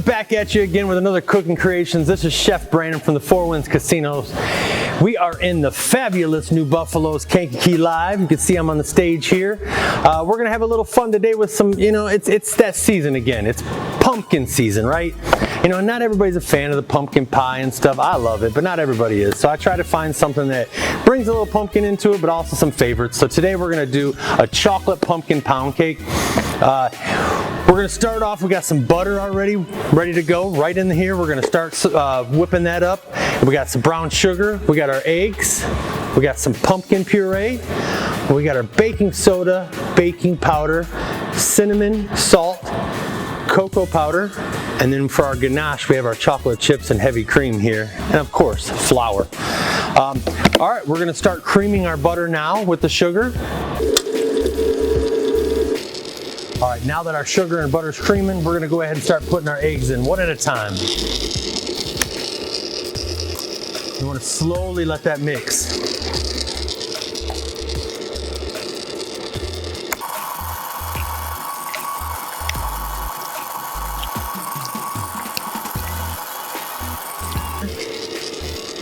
back at you again with another Cooking Creations. This is Chef Brandon from the Four Winds Casinos. We are in the fabulous New Buffalo's Kankakee Live. You can see I'm on the stage here. We're gonna have a little fun today with some, it's that season again. It's pumpkin season, right? Not everybody's a fan of the pumpkin pie and stuff. I love it, but not everybody is. So I try to find something that brings a little pumpkin into it, but also some favorites. So today we're gonna do a chocolate pumpkin pound cake. We're gonna start off, we got some butter already ready to go right in here. We're gonna start whipping that up. We got some brown sugar, we got our eggs, we got some pumpkin puree, we got our baking soda, baking powder, cinnamon, salt, cocoa powder, and then for our ganache we have our chocolate chips and heavy cream here, and of course flour. All right, we're gonna start creaming our butter now with the sugar. All right, now that our sugar and butter's creaming, we're gonna go ahead and start putting our eggs in one at a time. You wanna slowly let that mix.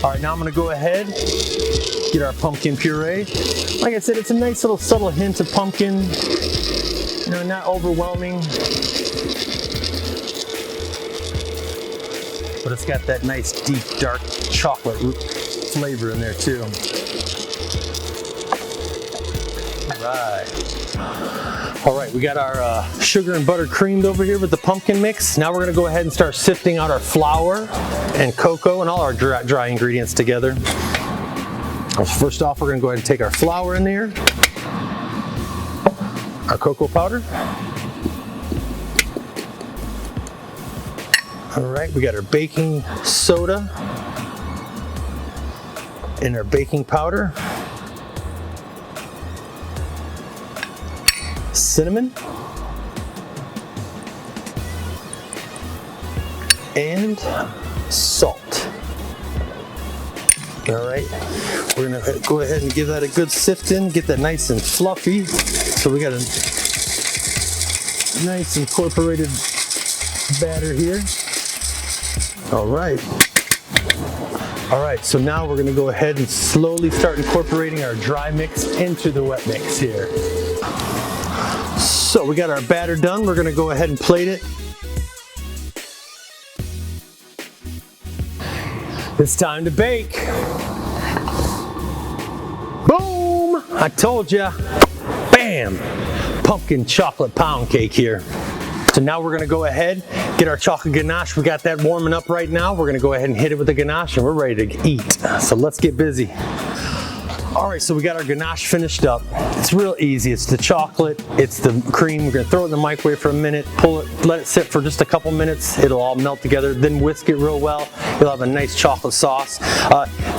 All right, now I'm gonna go ahead, get our pumpkin puree. Like I said, it's a nice little subtle hint of pumpkin. Not overwhelming, but it's got that nice deep dark chocolate flavor in there too. All right, we got our sugar and butter creamed over here with the pumpkin mix. Now we're gonna go ahead and start sifting out our flour and cocoa and all our dry ingredients together. First off, we're gonna go ahead and take our flour in there, our cocoa powder. All right, we got our baking soda and our baking powder, cinnamon, and salt. All right, we're gonna go ahead and give that a good sift in, get that nice and fluffy. So we got a nice incorporated batter here. All right, so now we're gonna go ahead and slowly start incorporating our dry mix into the wet mix here. So we got our batter done. We're gonna go ahead and plate it. It's time to bake. Boom! I told ya. Bam! Pumpkin chocolate pound cake here. So now we're gonna go ahead, get our chocolate ganache. We got that warming up right now. We're gonna go ahead and hit it with the ganache and we're ready to eat. So let's get busy. All right, so we got our ganache finished up. It's real easy. It's the chocolate, it's the cream. We're gonna throw it in the microwave for a minute, pull it, let it sit for just a couple minutes. It'll all melt together, then whisk it real well. You'll have a nice chocolate sauce.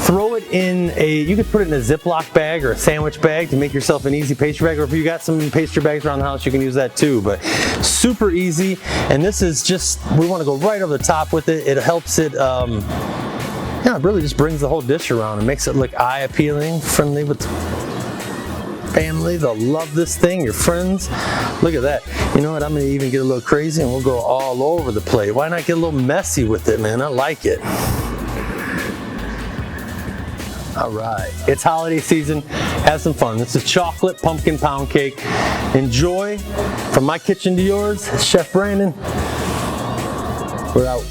Throw it in you could put it in a Ziploc bag or a sandwich bag to make yourself an easy pastry bag, or if you got some pastry bags around the house, you can use that too. But super easy, and this is just, we wanna go right over the top with it. It helps it, it really just brings the whole dish around and makes it look eye appealing, friendly with family. They'll love this thing, your friends. Look at that. You know what, I'm gonna even get a little crazy and we'll go all over the plate. Why not get a little messy with it, man? I like it. All right, it's holiday season. Have some fun. This is chocolate pumpkin pound cake. Enjoy. From my kitchen to yours, Chef Brandon. We're out.